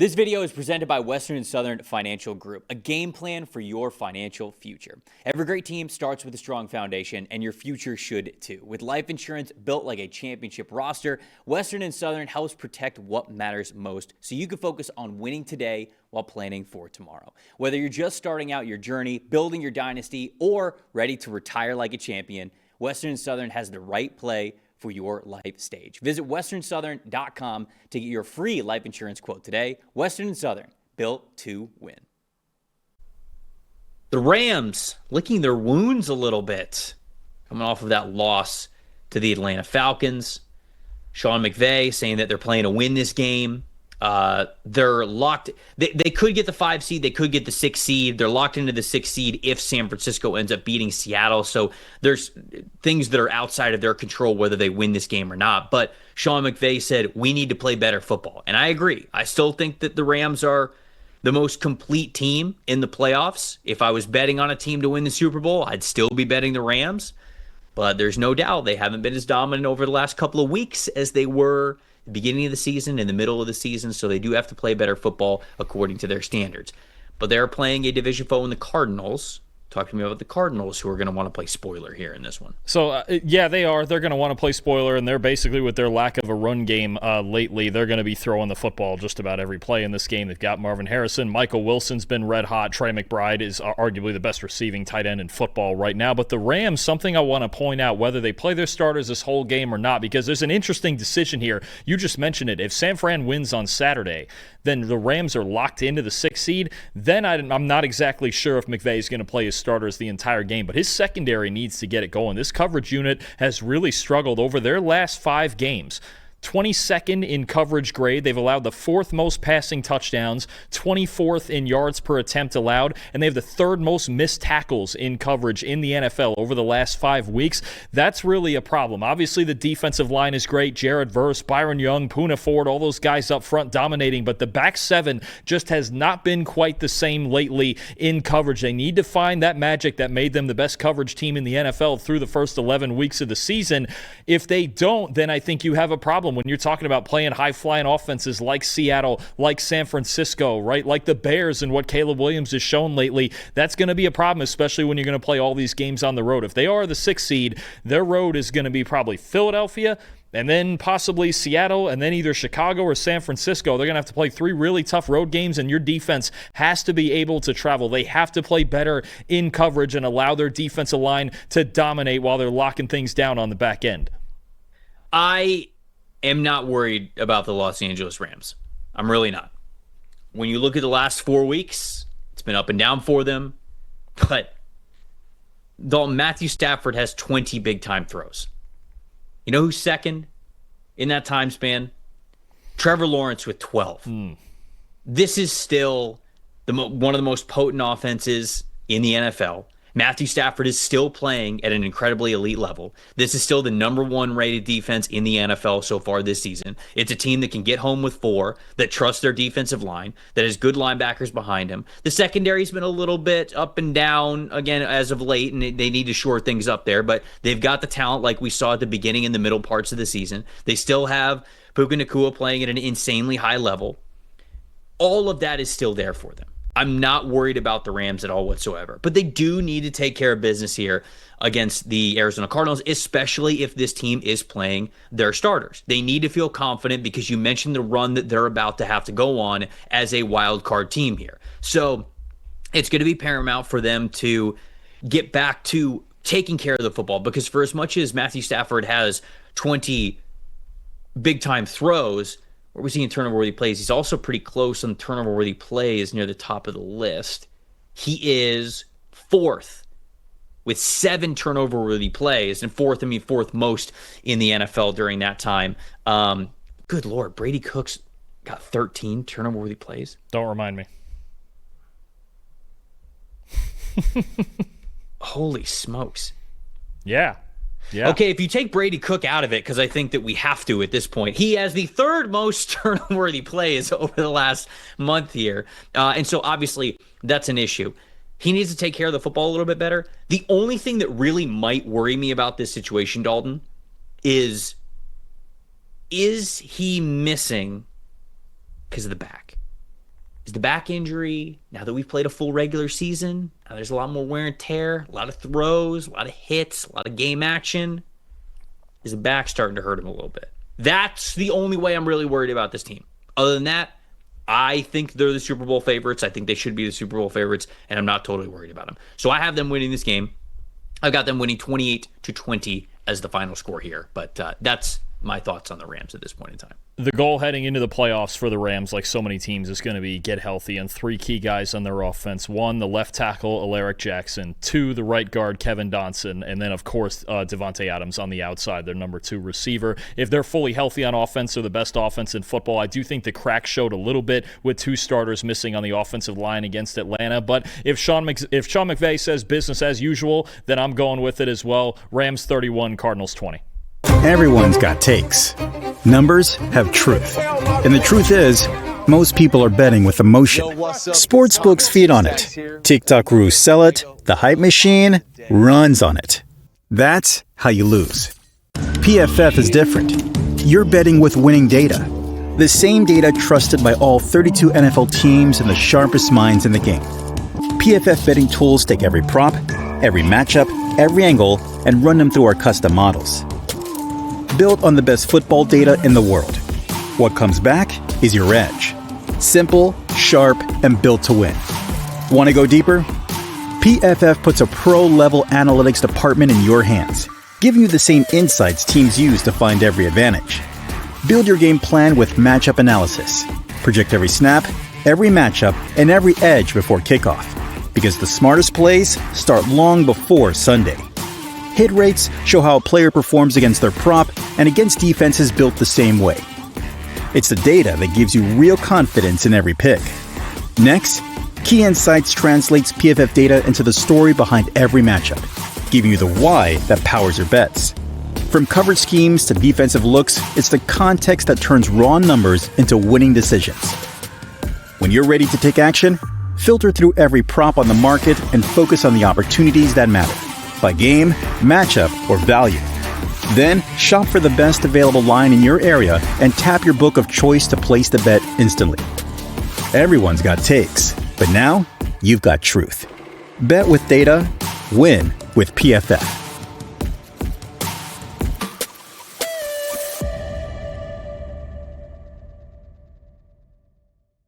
This video is presented by Western and Southern Financial Group, a game plan for your financial future. Every great team starts with a strong foundation, and your future should too. With life insurance built like a championship roster, Western and Southern helps protect what matters most so you can focus on winning today while planning for tomorrow. Whether you're just starting out your journey, building your dynasty, or ready to retire like a champion, Western and Southern has the right play for your life stage. Visit westernsouthern.com to get your free life insurance quote today. Western and Southern, built to win. The Rams licking their wounds a little bit, coming off of that loss to the Atlanta Falcons. Sean McVay saying that they're playing to win this game. They're locked. They could get the 5 seed. They could get the 6 seed. They're locked into the 6 seed if San Francisco ends up beating Seattle. So there's things that are outside of their control whether they win this game or not. But Sean McVay said, we need to play better football. And I agree. I still think that the Rams are the most complete team in the playoffs. If I was betting on a team to win the Super Bowl, I'd still be betting the Rams. But there's no doubt they haven't been as dominant over the last couple of weeks as they were the beginning of the season, in the middle of the season, so they do have to play better football according to their standards. But they're playing a division foe in the Cardinals. Talk to me about the Cardinals, who are going to want to play spoiler here in this one. So, yeah, they are. They're going to want to play spoiler, and they're basically, with their lack of a run game lately, they're going to be throwing the football just about every play in this game. They've got Marvin Harrison. Michael Wilson's been red hot. Trey McBride is arguably the best receiving tight end in football right now. But the Rams, something I want to point out, whether they play their starters this whole game or not, because there's an interesting decision here. You just mentioned it. If San Fran wins on Saturday, then the Rams are locked into the 6th seed. Then I'm not exactly sure if McVay is going to play his starters the entire game, but his secondary needs to get it going. This coverage unit has really struggled over their last 5 games. 22nd in coverage grade. They've allowed the 4th most passing touchdowns, 24th in yards per attempt allowed, and they have the 3rd most missed tackles in coverage in the NFL over the last 5 weeks. That's really a problem. Obviously, the defensive line is great. Jared Verse, Byron Young, Poona Ford, all those guys up front dominating, but the back 7 just has not been quite the same lately in coverage. They need to find that magic that made them the best coverage team in the NFL through the first 11 weeks of the season. If they don't, then I think you have a problem. When you're talking about playing high-flying offenses like Seattle, like San Francisco, right, like the Bears and what Caleb Williams has shown lately, that's going to be a problem, especially when you're going to play all these games on the road. If they are the 6th seed, their road is going to be probably Philadelphia, and then possibly Seattle, and then either Chicago or San Francisco. They're going to have to play 3 really tough road games, and your defense has to be able to travel. They have to play better in coverage and allow their defensive line to dominate while they're locking things down on the back end. I am not worried about the Los Angeles Rams. I'm really not. When you look at the last 4 weeks, it's been up and down for them. But Dalton, Matthew Stafford has 20 big-time throws. You know who's second in that time span? Trevor Lawrence with 12. This is still one of the most potent offenses in the NFL. Matthew Stafford is still playing at an incredibly elite level. This is still the number 1 rated defense in the NFL so far this season. It's a team that can get home with 4, that trusts their defensive line, that has good linebackers behind him. The secondary's been a little bit up and down, again, as of late, and they need to shore things up there, but they've got the talent like we saw at the beginning and the middle parts of the season. They still have Puka Nacua playing at an insanely high level. All of that is still there for them. I'm not worried about the Rams at all whatsoever. But they do need to take care of business here against the Arizona Cardinals, especially if this team is playing their starters. They need to feel confident because you mentioned the run that they're about to have to go on as a wild card team here. So it's going to be paramount for them to get back to taking care of the football, because for as much as Matthew Stafford has 20 big-time throws, where was he in turnover-worthy plays? He's also pretty close on turnover-worthy plays near the top of the list. He is 4th with 7 turnover-worthy plays, and 4th most in the NFL during that time. Good Lord, Brady Cook's got 13 turnover-worthy plays. Don't remind me. Holy smokes. Yeah. Okay, if you take Brady Cook out of it, because I think that we have to at this point, he has the 3rd most turnover-worthy plays over the last month here. And so obviously that's an issue. He needs to take care of the football a little bit better. The only thing that really might worry me about this situation, Dalton, is he missing because of the back? Is the back injury, now that we've played a full regular season, now there's a lot more wear and tear, a lot of throws, a lot of hits, a lot of game action. Is the back starting to hurt him a little bit? That's the only way I'm really worried about this team. Other than that, I think they're the Super Bowl favorites. I think they should be the Super Bowl favorites, and I'm not totally worried about them. So I have them winning this game. I've got them winning 28-20 as the final score here, but that's my thoughts on the Rams at this point in time. The goal heading into the playoffs for the Rams, like so many teams, is going to be get healthy, and 3 key guys on their offense. 1, the left tackle, Alaric Jackson. 2, the right guard, Kevin Dotson. And then, of course, Devontae Adams on the outside, their number 2 receiver. If they're fully healthy on offense, they're the best offense in football. I do think the crack showed a little bit with 2 starters missing on the offensive line against Atlanta. But if Sean McVay says business as usual, then I'm going with it as well. Rams 31, Cardinals 20. Everyone's got takes. Numbers have truth. And the truth is, most people are betting with emotion. Sportsbooks feed on it. TikTok gurus sell it. The hype machine runs on it. That's how you lose. PFF is different. You're betting with winning data. The same data trusted by all 32 NFL teams and the sharpest minds in the game. PFF betting tools take every prop, every matchup, every angle, and run them through our custom models. Built on the best football data in the world. What comes back is your edge. Simple, sharp, and built to win. Want to go deeper? PFF puts a pro-level analytics department in your hands, giving you the same insights teams use to find every advantage. Build your game plan with matchup analysis. Project every snap, every matchup, and every edge before kickoff. Because the smartest plays start long before Sunday. Hit rates show how a player performs against their prop and against defenses built the same way. It's the data that gives you real confidence in every pick. Next, Key Insights translates PFF data into the story behind every matchup, giving you the why that powers your bets. From coverage schemes to defensive looks, it's the context that turns raw numbers into winning decisions. When you're ready to take action, filter through every prop on the market and focus on the opportunities that matter. By game, matchup, or value. Then, shop for the best available line in your area and tap your book of choice to place the bet instantly. Everyone's got takes, but now you've got truth. Bet with data, win with PFF.